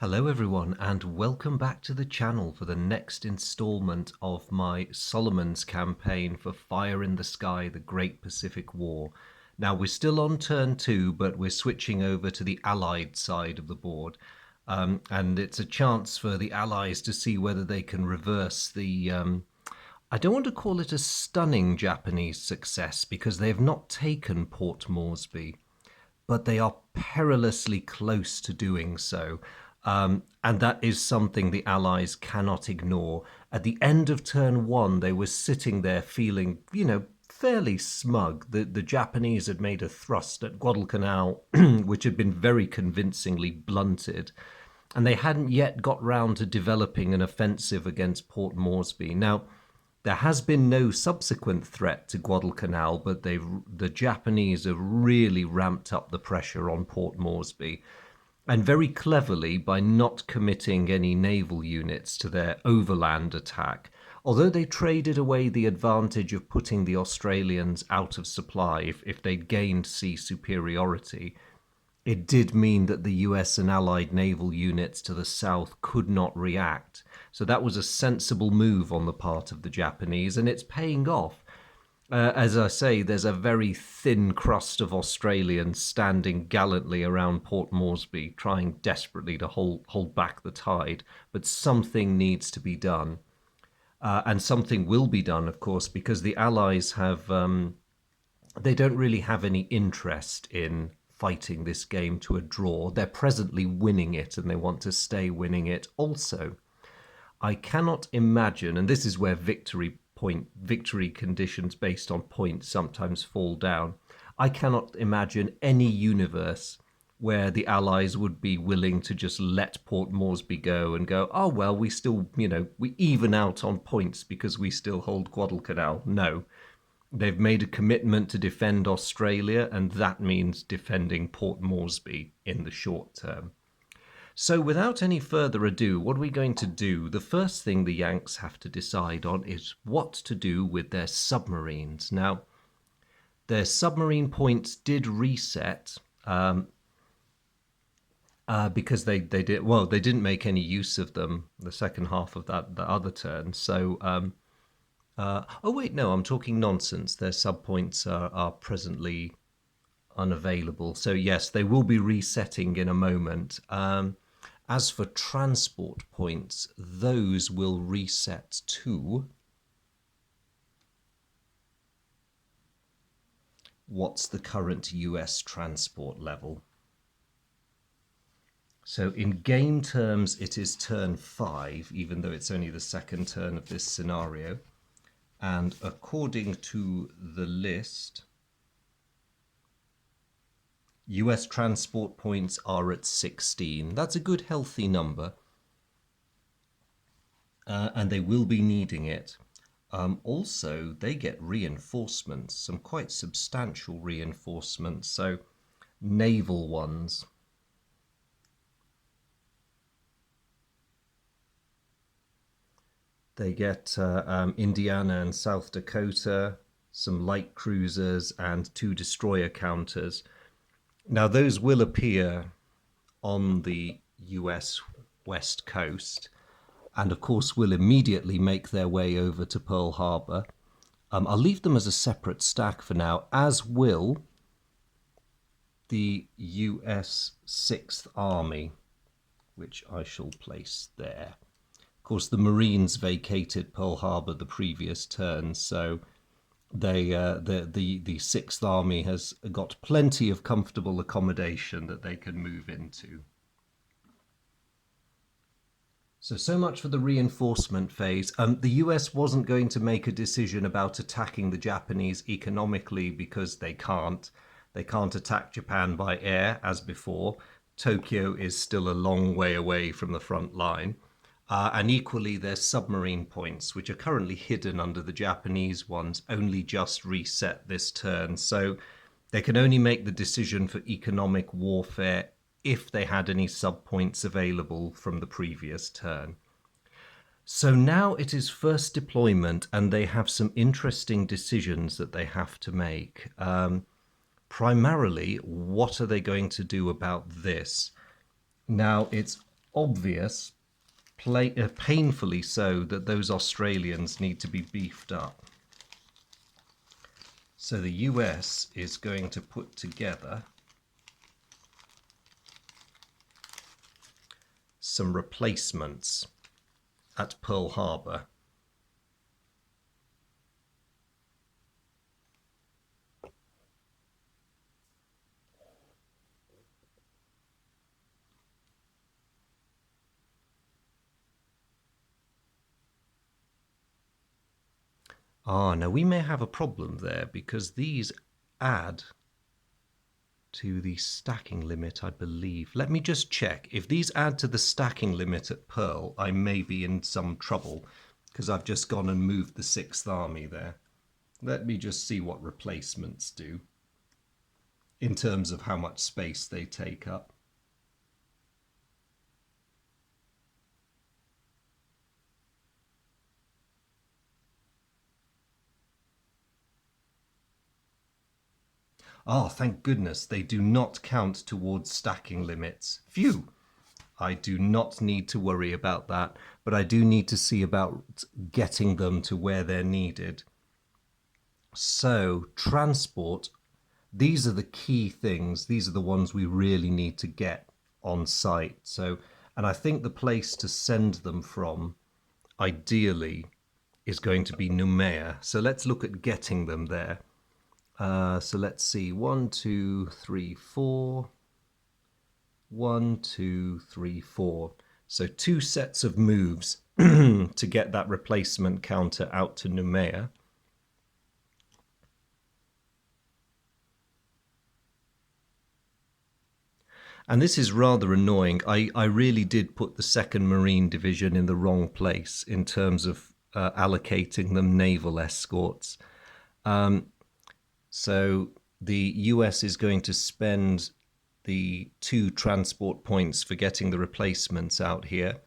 Hello everyone and welcome back to the channel for the next installment of my Solomon's campaign for Fire in the Sky, the Great Pacific War. Now we're still on turn 2, but we're switching over to the Allied side of the board. And it's a chance for the Allies to see whether they can reverse the I don't want to call it a stunning Japanese success because they have not taken Port Moresby, but they are perilously close to doing so. And that is something the Allies cannot ignore. At the end of turn 1, they were sitting there feeling, fairly smug. The Japanese had made a thrust at Guadalcanal, which had been very convincingly blunted. And they hadn't yet got round to developing an offensive against Port Moresby. Now, there has been no subsequent threat to Guadalcanal, but the Japanese have really ramped up the pressure on Port Moresby. And very cleverly, by not committing any naval units to their overland attack, although they traded away the advantage of putting the Australians out of supply if they'd gained sea superiority, it did mean that the US and Allied naval units to the south could not react. So that was a sensible move on the part of the Japanese, and it's paying off. As I say, there's a very thin crust of Australians standing gallantly around Port Moresby, trying desperately to hold back the tide. But something needs to be done. And something will be done, of course, because the Allies have... they don't really have any interest in fighting this game to a draw. They're presently winning it, and they want to stay winning it also. I cannot imagine, and this is where victory conditions based on points sometimes fall down. I cannot imagine any universe where the Allies would be willing to just let Port Moresby go and go, oh, well, we still, we even out on points because we still hold Guadalcanal. No. They've made a commitment to defend Australia, and that means defending Port Moresby in the short term. So without any further ado, what are we going to do? The first thing the Yanks have to decide on is what to do with their submarines. Now, their submarine points did reset because they didn't make any use of them the second half of the other turn. So, oh wait, no, I'm talking nonsense. Their sub points are presently unavailable. So yes, they will be resetting in a moment. As for transport points, those will reset to... what's the current US transport level? So in game terms, it is turn 5, even though it's only the second turn of this scenario. And according to the list, US transport points are at 16. That's a good, healthy number. And they will be needing it. Also, they get reinforcements, some quite substantial reinforcements. So, naval ones. They get Indiana and South Dakota, some light cruisers, and 2 destroyer counters. Now, those will appear on the US West Coast, and of course will immediately make their way over to Pearl Harbor. I'll leave them as a separate stack for now, as will the US 6th Army, which I shall place there. Of course, the Marines vacated Pearl Harbor the previous turn, so the 6th Army has got plenty of comfortable accommodation that they can move into. So much for the reinforcement phase. The US wasn't going to make a decision about attacking the Japanese economically because they can't. They can't attack Japan by air as before. Tokyo is still a long way away from the front line. And equally, their submarine points, which are currently hidden under the Japanese ones, only just reset this turn. So they can only make the decision for economic warfare if they had any sub-points available from the previous turn. So now it is first deployment, and they have some interesting decisions that they have to make. Primarily, what are they going to do about this? Now, it's obvious, painfully so, that those Australians need to be beefed up. So the US is going to put together some replacements at Pearl Harbor. Now we may have a problem there because these add to the stacking limit, I believe. Let me just check. If these add to the stacking limit at Pearl, I may be in some trouble because I've just gone and moved the 6th Army there. Let me just see what replacements do in terms of how much space they take up. Thank goodness, they do not count towards stacking limits. Phew! I do not need to worry about that, but I do need to see about getting them to where they're needed. So, transport, these are the key things. These are the ones we really need to get on site. So, and I think the place to send them from, ideally, is going to be Noumea. So let's look at getting them there. So let's see, 1, 2, 3, 4. 1, 2, 3, 4. So 2 sets of moves to get that replacement counter out to Noumea. And this is rather annoying. I really did put the 2nd Marine Division in the wrong place in terms of allocating them naval escorts. So the US is going to spend the 2 transport points for getting the replacements out here.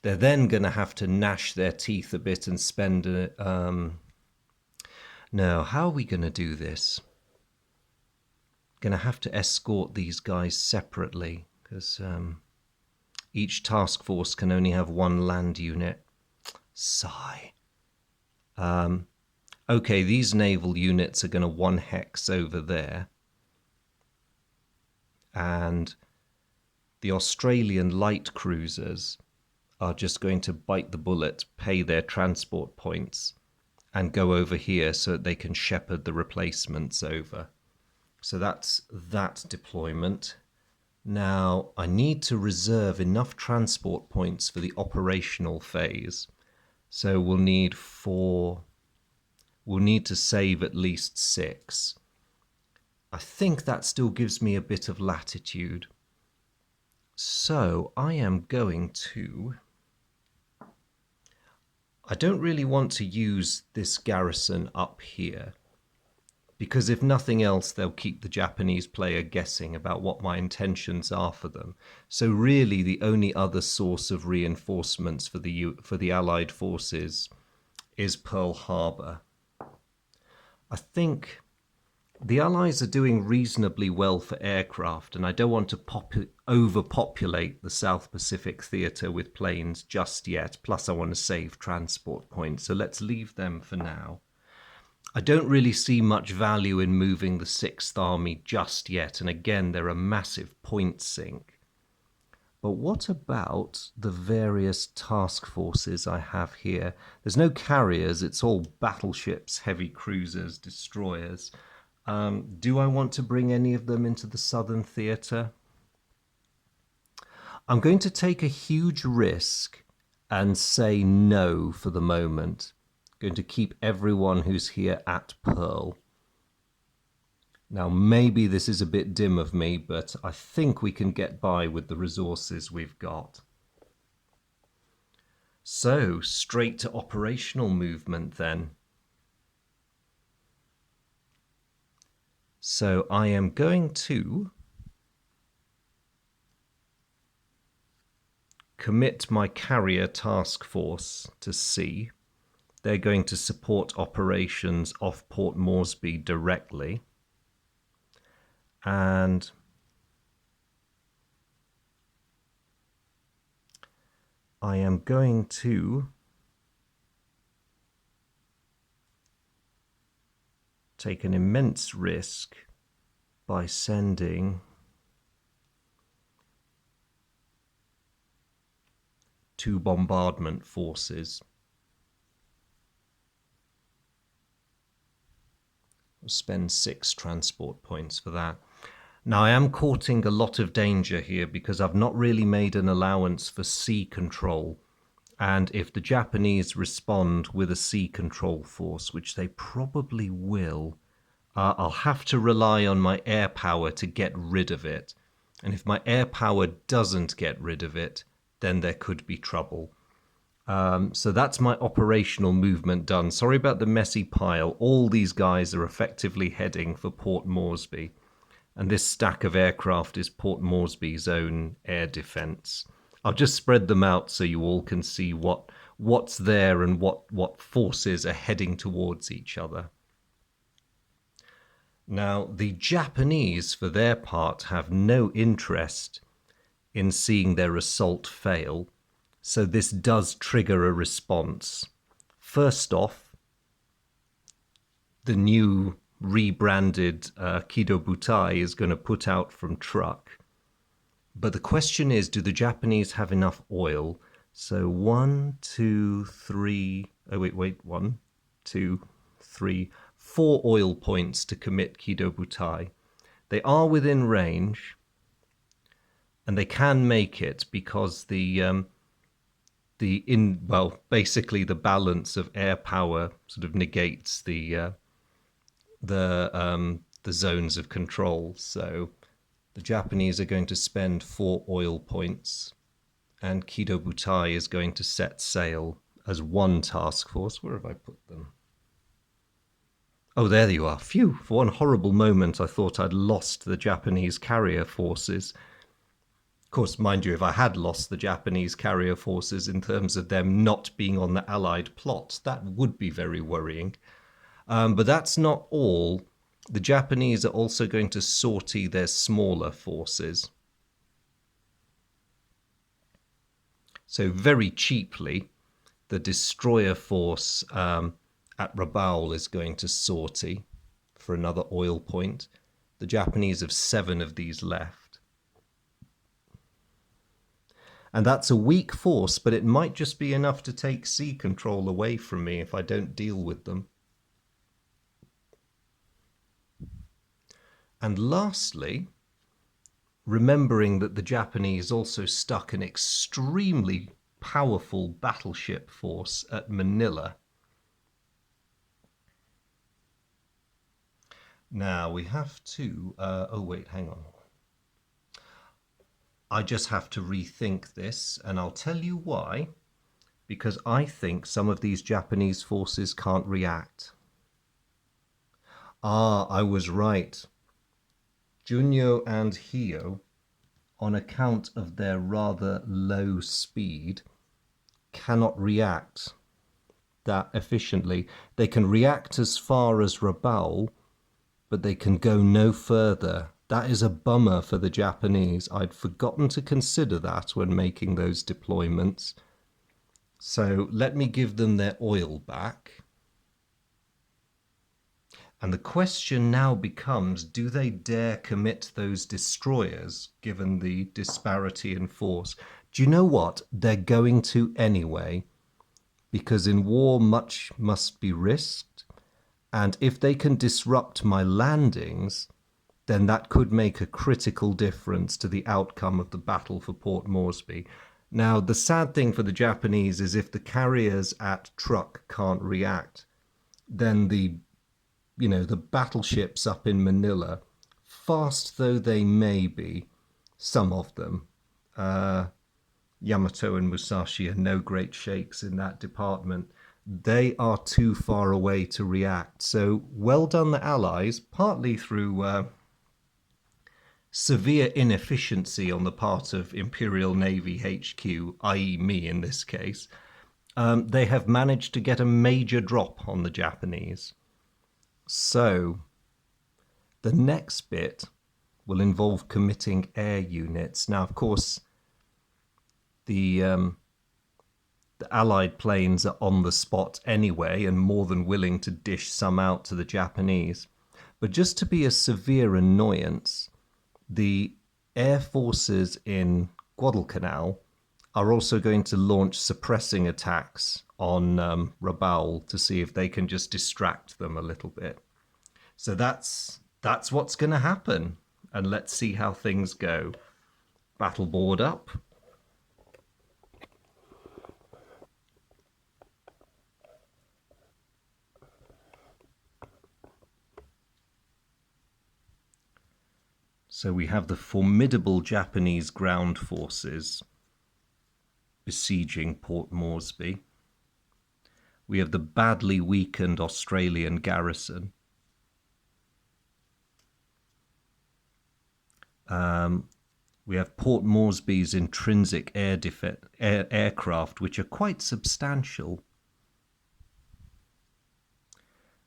They're then going to have to gnash their teeth a bit and spend no, how are we going to do this? Going to have to escort these guys separately because each task force can only have 1 land unit. Sigh. Okay, these naval units are going to 1 hex over there. And the Australian light cruisers are just going to bite the bullet, pay their transport points, and go over here so that they can shepherd the replacements over. So that's that deployment. Now, I need to reserve enough transport points for the operational phase. So we'll need 4. We'll need to save at least 6. I think that still gives me a bit of latitude. So I am going to... I don't really want to use this garrison up here, because if nothing else, they'll keep the Japanese player guessing about what my intentions are for them. So really the only other source of reinforcements for the Allied forces is Pearl Harbor. I think the Allies are doing reasonably well for aircraft, and I don't want to overpopulate the South Pacific theatre with planes just yet. Plus, I want to save transport points, so let's leave them for now. I don't really see much value in moving the 6th Army just yet, and again, they're a massive point sink. But what about the various task forces I have here? There's no carriers, it's all battleships, heavy cruisers, destroyers. Do I want to bring any of them into the Southern Theatre? I'm going to take a huge risk and say no for the moment. I'm going to keep everyone who's here at Pearl. Now, maybe this is a bit dim of me, but I think we can get by with the resources we've got. So, straight to operational movement then. So I am going to commit my carrier task force to sea. They're going to support operations off Port Moresby directly. And I am going to take an immense risk by sending 2 bombardment forces. We'll spend 6 transport points for that. Now I am courting a lot of danger here because I've not really made an allowance for sea control. And if the Japanese respond with a sea control force, which they probably will, I'll have to rely on my air power to get rid of it. And if my air power doesn't get rid of it, then there could be trouble. So that's my operational movement done. Sorry about the messy pile. All these guys are effectively heading for Port Moresby. And this stack of aircraft is Port Moresby's own air defence. I'll just spread them out so you all can see what's there and what forces are heading towards each other. Now, the Japanese, for their part, have no interest in seeing their assault fail, so this does trigger a response. First off, the new rebranded Kido Butai is going to put out from truck. But the question is, do the Japanese have enough oil? So 1, 2, 3, oh wait, 1, 2, 3, 4 oil points to commit Kido Butai. They are within range, and they can make it because basically the balance of air power sort of negates the zones of control. So the Japanese are going to spend 4 oil points, and Kido Butai is going to set sail as 1 task force. Where have I put them? Oh, there you are. Phew, for one horrible moment I thought I'd lost the Japanese carrier forces. Of course, mind you, if I had lost the Japanese carrier forces in terms of them not being on the Allied plot, that would be very worrying. But that's not all. The Japanese are also going to sortie their smaller forces. So very cheaply, the destroyer force at Rabaul is going to sortie for another oil point. The Japanese have 7 of these left. And that's a weak force, but it might just be enough to take sea control away from me if I don't deal with them. And lastly, remembering that the Japanese also stuck an extremely powerful battleship force at Manila. Now we have to, oh wait, hang on. I just have to rethink this, and I'll tell you why. Because I think some of these Japanese forces can't react. I was right. Junyo and Hio, on account of their rather low speed, cannot react that efficiently. They can react as far as Rabaul, but they can go no further. That is a bummer for the Japanese. I'd forgotten to consider that when making those deployments. So let me give them their oil back. And the question now becomes, do they dare commit those destroyers, given the disparity in force? Do you know what? They're going to anyway, because in war much must be risked. And if they can disrupt my landings, then that could make a critical difference to the outcome of the battle for Port Moresby. Now, the sad thing for the Japanese is if the carriers at Truk can't react, then the battleships up in Manila, fast though they may be, some of them, Yamato and Musashi are no great shakes in that department. They are too far away to react. So well done the Allies, partly through severe inefficiency on the part of Imperial Navy HQ, i.e. me in this case. They have managed to get a major drop on the Japanese. So the next bit will involve committing air units. Now, of course, the The Allied planes are on the spot anyway and more than willing to dish some out to the Japanese. But just to be a severe annoyance, the air forces in Guadalcanal are also going to launch suppressing attacks on Rabaul to see if they can just distract them a little bit. So that's what's going to happen. And let's see how things go. Battle board up. So we have the formidable Japanese ground forces besieging Port Moresby. We have the badly weakened Australian garrison. We have Port Moresby's intrinsic aircraft, which are quite substantial.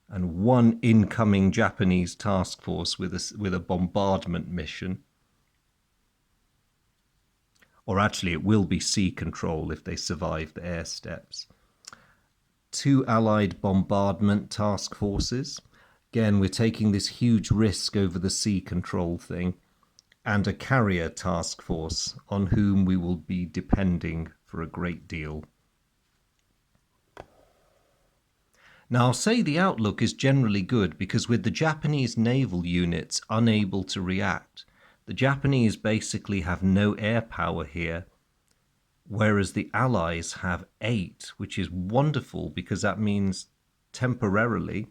And one incoming Japanese task force with a bombardment mission. Or actually, it will be sea control if they survive the air steps. 2 Allied bombardment task forces. Again, we're taking this huge risk over the sea control thing. And a carrier task force on whom we will be depending for a great deal. Now, I'll say the outlook is generally good because with the Japanese naval units unable to react, the Japanese basically have no air power here, whereas the Allies have 8, which is wonderful because that means temporarily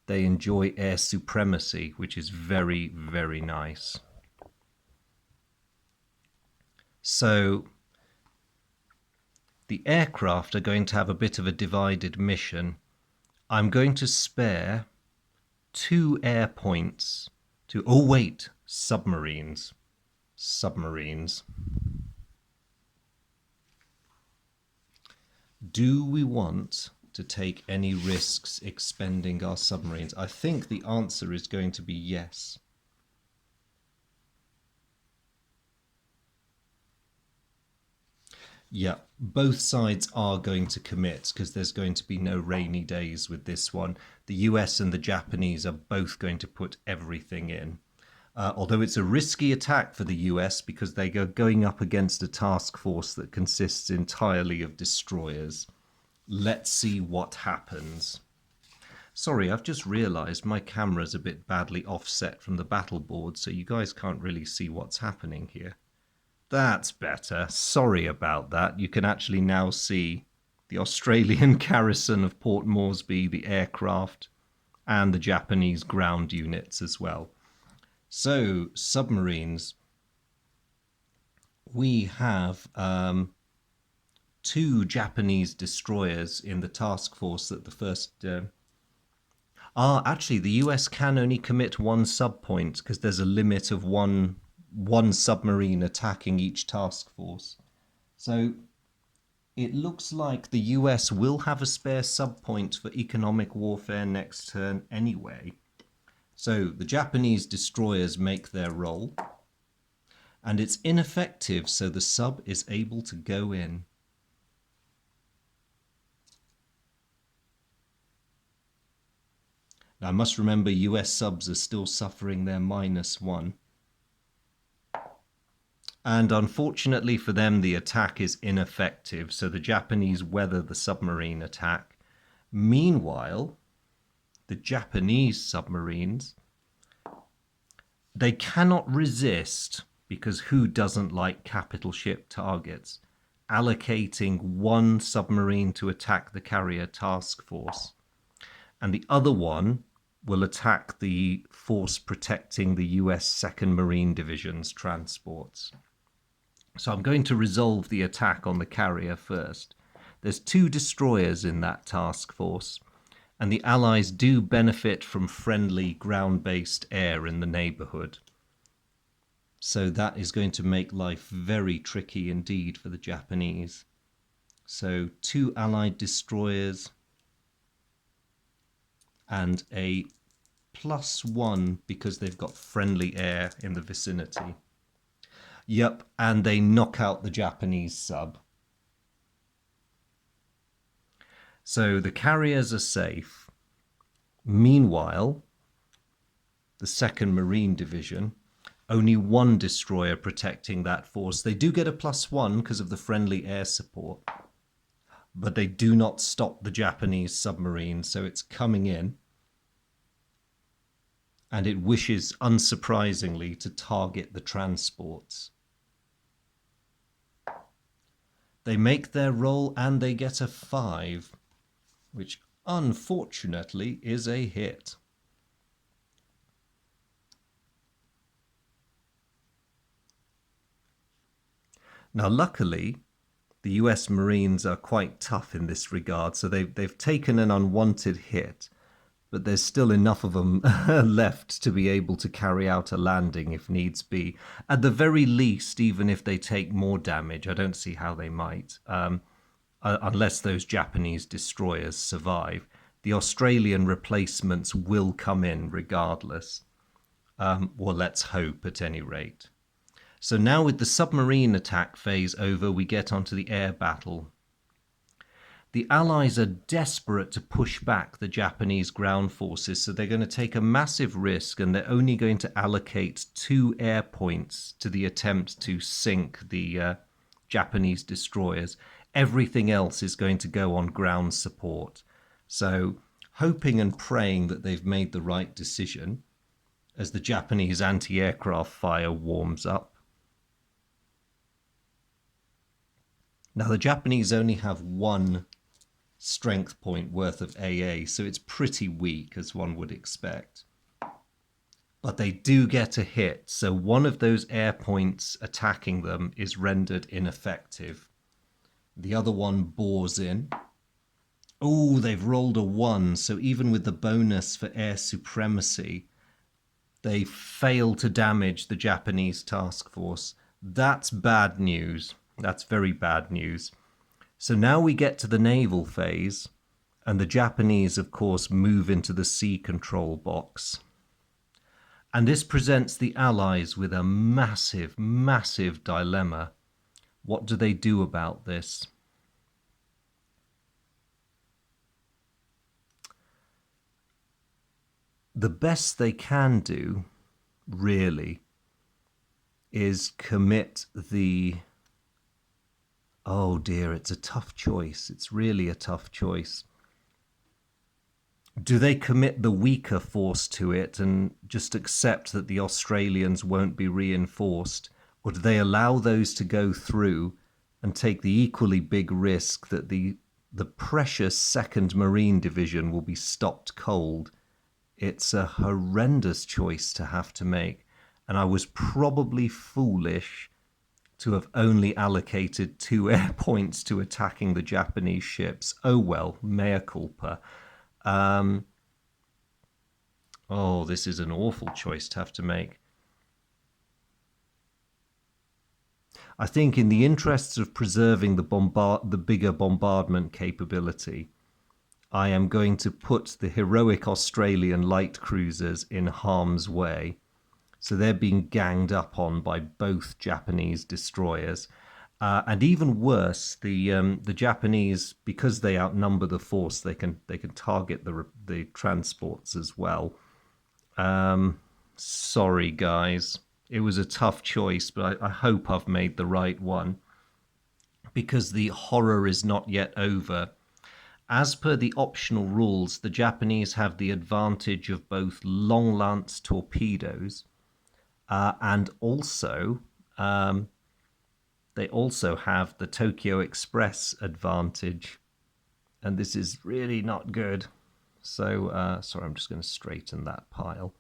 they enjoy air supremacy, which is very, very nice. So the aircraft are going to have a bit of a divided mission. I'm going to spare 2 air points to... Oh, wait, submarines. Submarines. Do we want to take any risks expending our submarines? I think the answer is going to be yes. Yeah, both sides are going to commit because there's going to be no rainy days with this one. The US and the Japanese are both going to put everything in. Although it's a risky attack for the US because they are going up against a task force that consists entirely of destroyers. Let's see what happens. Sorry, I've just realized my camera's a bit badly offset from the battle board, so you guys can't really see what's happening here. That's better. Sorry about that. You can actually now see the Australian garrison of Port Moresby, the aircraft, and the Japanese ground units as well. So, submarines. We have 2 Japanese destroyers in the task force that the first... actually, the US can only commit 1 sub point because there's a limit of one submarine attacking each task force. So it looks like the US will have a spare sub point for economic warfare next turn anyway. So the Japanese destroyers make their roll. And it's ineffective, so the sub is able to go in. Now I must remember US subs are still suffering their -1. And unfortunately for them, the attack is ineffective, so the Japanese weather the submarine attack. Meanwhile, the Japanese submarines, they cannot resist, because who doesn't like capital ship targets, allocating 1 submarine to attack the carrier task force. And the other one will attack the force protecting the US 2nd Marine Division's transports. So I'm going to resolve the attack on the carrier first. There's 2 destroyers in that task force, and the Allies do benefit from friendly ground-based air in the neighbourhood. So that is going to make life very tricky indeed for the Japanese. So 2 Allied destroyers and a +1 because they've got friendly air in the vicinity. Yep, and they knock out the Japanese sub. So the carriers are safe. Meanwhile, the 2nd Marine Division, only one destroyer protecting that force. They do get a +1 because of the friendly air support, but they do not stop the Japanese submarine, so it's coming in. And it wishes, unsurprisingly, to target the transports. They make their roll and they get a 5, which unfortunately is a hit. Now, luckily, the US Marines are quite tough in this regard, so they've taken an unwanted hit, but there's still enough of them left to be able to carry out a landing if needs be. At the very least, even if they take more damage, I don't see how they might, unless those Japanese destroyers survive. The Australian replacements will come in regardless. Well, let's hope at any rate. So now with the submarine attack phase over, we get onto the air battle. The Allies are desperate to push back the Japanese ground forces, so they're going to take a massive risk, and they're only going to allocate 2 air points to the attempt to sink the Japanese destroyers. Everything else is going to go on ground support. So hoping and praying that they've made the right decision as the Japanese anti-aircraft fire warms up. Now, the Japanese only have 1 strength point worth of AA, so it's pretty weak, as one would expect. But they do get a hit, so one of those air points attacking them is rendered ineffective. The other one bores in. Oh, they've rolled a 1, so even with the bonus for air supremacy, they fail to damage the Japanese task force. That's bad news. That's very bad news. So now we get to the naval phase, and the Japanese, of course, move into the sea control box. And this presents the Allies with a massive, massive dilemma. What do they do about this? The best they can do, really, is commit the... Oh dear, it's a tough choice. It's really a tough choice. Do they commit the weaker force to it and just accept that the Australians won't be reinforced? Or do they allow those to go through and take the equally big risk that the precious 2nd Marine Division will be stopped cold? It's a horrendous choice to have to make. And I was probably foolish to have only allocated 2 air points to attacking the Japanese ships. Oh well, mea culpa. Oh, this is an awful choice to have to make. I think in the interests of preserving the bigger bombardment capability, I am going to put the heroic Australian light cruisers in harm's way. So they're being ganged up on by both Japanese destroyers. And even worse, the Japanese, because they outnumber the force, they can target the transports as well. Sorry, guys. It was a tough choice, but I hope I've made the right one, because the horror is not yet over. As per the optional rules, the Japanese have the advantage of both long-lance torpedoes, and also they also have the Tokyo Express advantage, and this is really not good. So sorry, I'm just going to straighten that pile.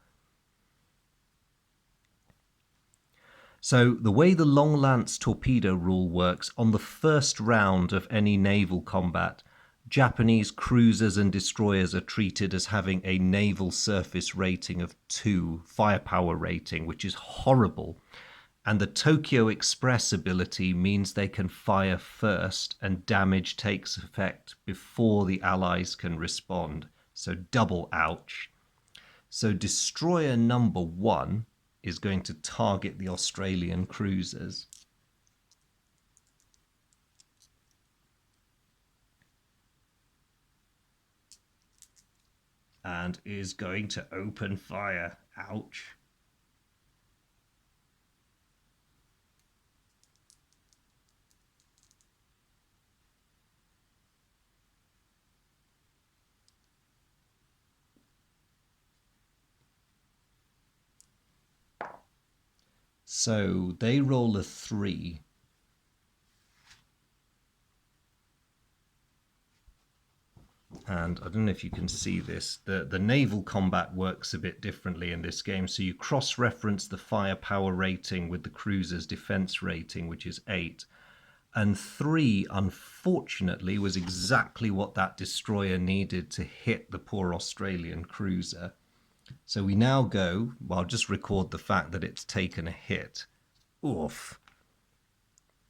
So the way the long lance torpedo rule works, on the first round of any naval combat, Japanese cruisers and destroyers are treated as having a naval surface rating of 2, firepower rating, which is horrible. And the Tokyo Express ability means they can fire first and damage takes effect before the Allies can respond. So double ouch. So destroyer number 1 is going to target the Australian cruisers. and is going to open fire. Ouch. So they roll a 3. And I don't know if you can see this. The naval combat works a bit differently in this game. So you cross-reference the firepower rating with the cruiser's defense rating, which is 8. And 3, unfortunately, was exactly what that destroyer needed to hit the poor Australian cruiser. So we now go, well, I'll just record the fact that it's taken a hit. Oof.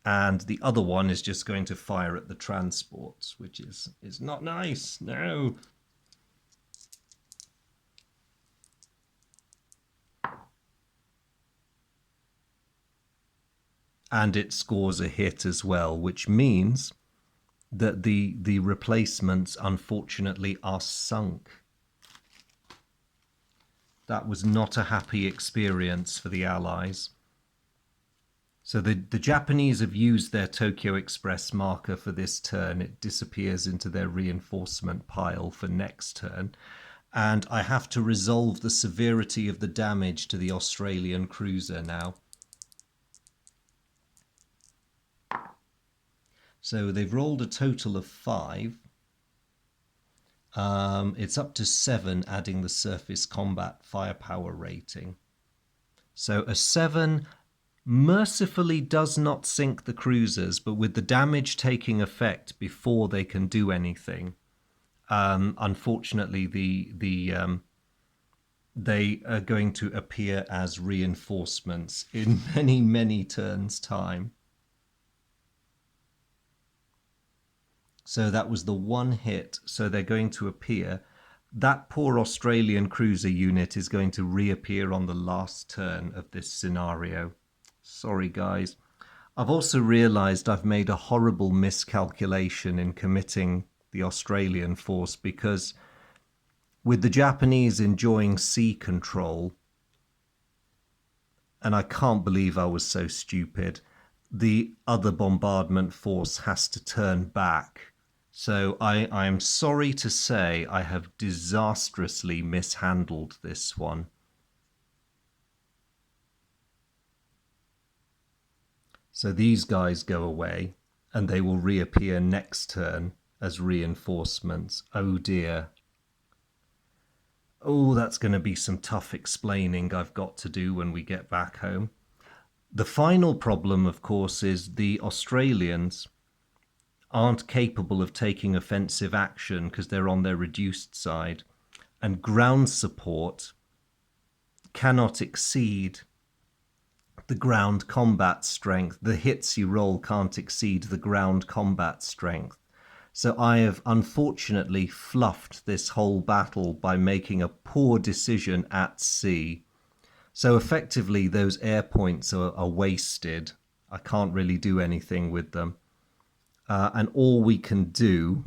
And the other one is just going to fire at the transports, which is not nice. No. And it scores a hit as well, which means that the replacements, unfortunately, are sunk. That was not a happy experience for the Allies. So the Japanese have used their Tokyo Express marker for this turn. It disappears into their reinforcement pile for next turn. And I have to resolve the severity of the damage to the Australian cruiser now. So they've rolled a total of 5. It's up to 7, adding the surface combat firepower rating. So a 7 mercifully does not sink the cruisers, but with the damage taking effect before they can do anything, unfortunately they are going to appear as reinforcements in many, many turns' time. So that was the one hit. So they're going to appear. That poor Australian cruiser unit is going to reappear on the last turn of this scenario. Sorry, guys. I've also realised I've made a horrible miscalculation in committing the Australian force, because with the Japanese enjoying sea control, and I can't believe I was so stupid, the other bombardment force has to turn back. So I am sorry to say I have disastrously mishandled this one. So these guys go away, and they will reappear next turn as reinforcements. Oh dear. Oh, that's going to be some tough explaining I've got to do when we get back home. The final problem, of course, is the Australians aren't capable of taking offensive action because they're on their reduced side, and ground support cannot exceed the ground combat strength. The hits you roll can't exceed the ground combat strength. So I have unfortunately fluffed this whole battle by making a poor decision at sea. So effectively those air points are wasted. I can't really do anything with them. And all we can do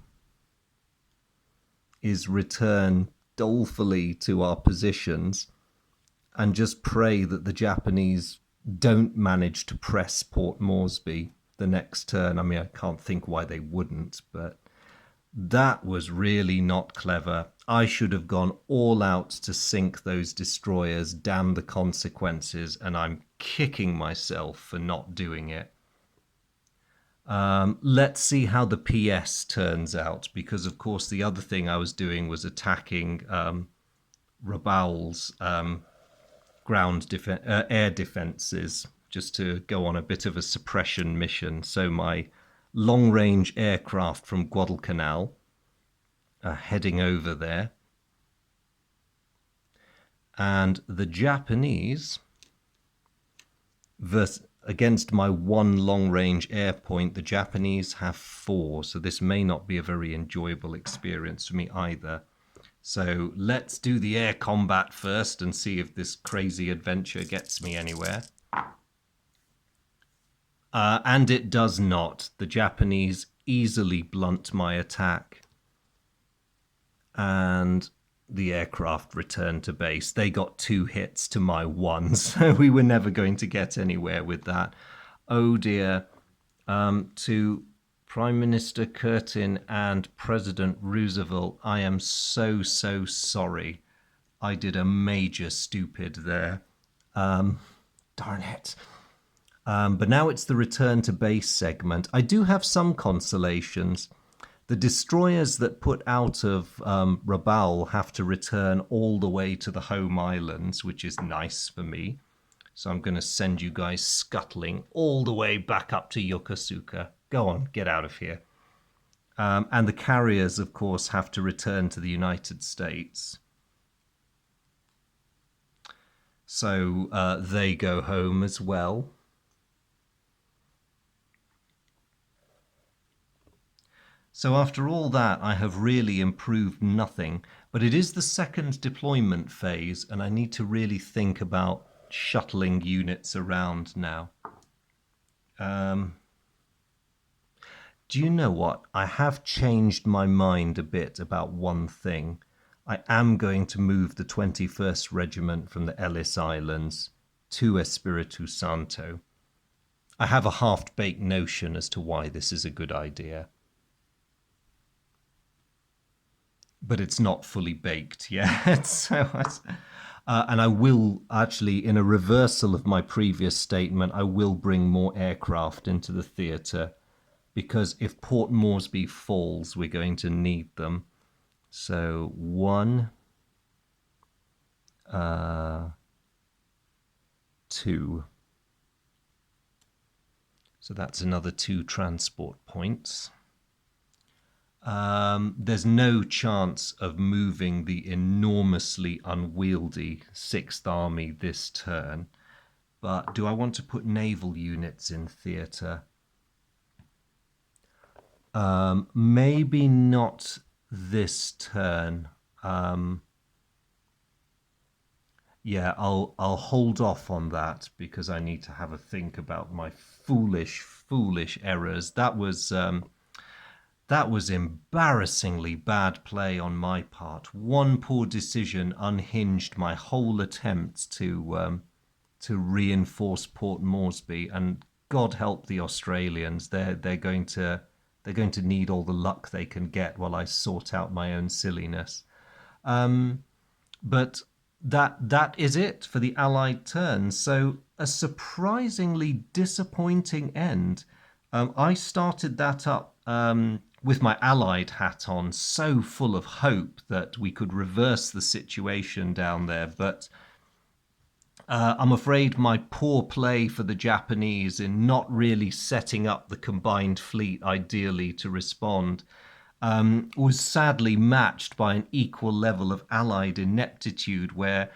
is return dolefully to our positions and just pray that the Japanese don't manage to press Port Moresby the next turn. I mean, I can't think why they wouldn't, but that was really not clever. I should have gone all out to sink those destroyers, damn the consequences, and I'm kicking myself for not doing it. Let's see how the PS turns out, because of course the other thing I was doing was attacking Rabaul's air defenses, just to go on a bit of a suppression mission. So my long-range aircraft from Guadalcanal are heading over there, and the Japanese against my 1 long-range air point, the Japanese have 4, so this may not be a very enjoyable experience for me either. So let's do the air combat first and see if this crazy adventure gets me anywhere. And it does not. The Japanese easily blunt my attack. And the aircraft returned to base. They got 2 hits to my 1, so we were never going to get anywhere with that. Oh dear. To Prime Minister Curtin and President Roosevelt, I am so, so sorry. I did a major stupid there. Darn it. But now it's the return to base segment. I do have some consolations. The destroyers that put out of Rabaul have to return all the way to the home islands, which is nice for me. So I'm going to send you guys scuttling all the way back up to Yokosuka. Go on, get out of here. And the carriers, of course, have to return to the United States. So they go home as well. So after all that, I have really improved nothing. But it is the second deployment phase, and I need to really think about shuttling units around now. Do you know what? I have changed my mind a bit about one thing. I am going to move the 21st Regiment from the Ellis Islands to Espiritu Santo. I have a half-baked notion as to why this is a good idea. But it's not fully baked yet. And I will actually, in a reversal of my previous statement, I will bring more aircraft into the theatre, because if Port Moresby falls, we're going to need them. So 1, 2. So that's another 2 transport points. There's no chance of moving the enormously unwieldy 6th Army this turn. But do I want to put naval units in theatre? Maybe not this turn. Yeah, I'll hold off on that because I need to have a think about my foolish errors. That was embarrassingly bad play on my part. One poor decision unhinged my whole attempt to reinforce Port Moresby, and God help the Australians. They're going to need all the luck they can get while I sort out my own silliness. But that is it for the Allied turn. So a surprisingly disappointing end. I started that up with my Allied hat on, so full of hope that we could reverse the situation down there. But I'm afraid my poor play for the Japanese in not really setting up the combined fleet ideally to respond was sadly matched by an equal level of Allied ineptitude, where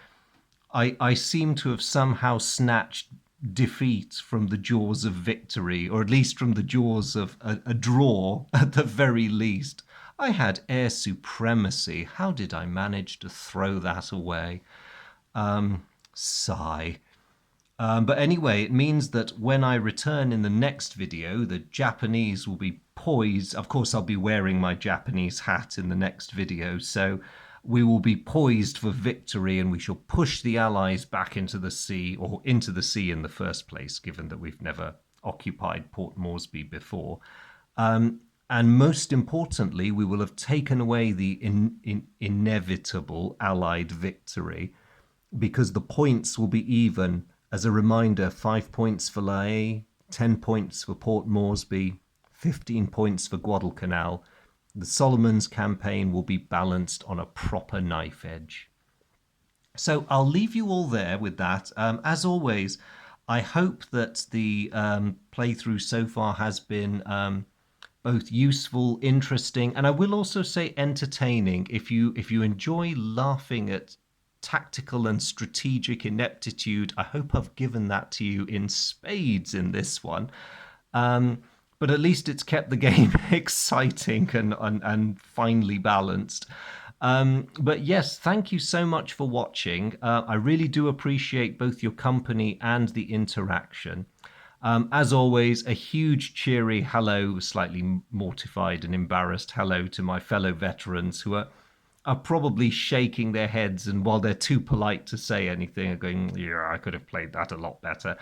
I seem to have somehow snatched defeat from the jaws of victory, or at least from the jaws of a draw at the very least. I had air supremacy. How did I manage to throw that away? Sigh. But anyway, it means that when I return in the next video, the Japanese will be poised. Of course, I'll be wearing my Japanese hat in the next video, so we will be poised for victory, and we shall push the Allies back into the sea, or into the sea in the first place, given that we've never occupied Port Moresby before. And most importantly, we will have taken away the inevitable Allied victory, because the points will be even. As a reminder, 5 points for La Haye, 10 points for Port Moresby, 15 points for Guadalcanal. The Solomons campaign will be balanced on a proper knife edge. So I'll leave you all there with that. As always, I hope that the playthrough so far has been both useful, interesting, and I will also say entertaining. If you enjoy laughing at tactical and strategic ineptitude, I hope I've given that to you in spades in this one. But at least it's kept the game exciting and finely balanced. But yes, thank you so much for watching. I really do appreciate both your company and the interaction. As always, a huge cheery hello, slightly mortified and embarrassed hello to my fellow veterans who are are probably shaking their heads, and while they're too polite to say anything, are going, "Yeah, I could have played that a lot better."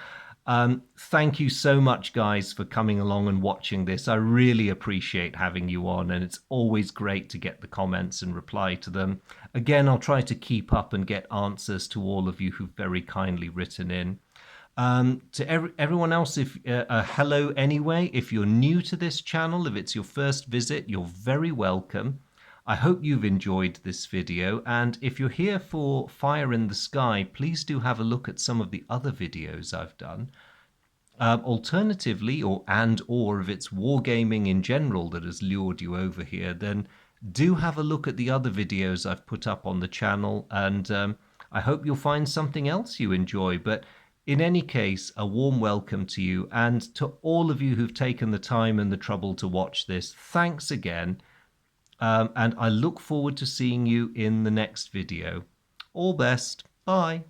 Thank you so much, guys, for coming along and watching this. I really appreciate having you on, and it's always great to get the comments and reply to them. Again, I'll try to keep up and get answers to all of you who've very kindly written in. To everyone else, if hello anyway. If you're new to this channel, if it's your first visit, you're very welcome. I hope you've enjoyed this video, and if you're here for Fire in the Sky, please do have a look at some of the other videos I've done. Alternatively, or if it's wargaming in general that has lured you over here, then do have a look at the other videos I've put up on the channel, and I hope you'll find something else you enjoy. But in any case, a warm welcome to you, and to all of you who've taken the time and the trouble to watch this, thanks again. And I look forward to seeing you in the next video. All best. Bye.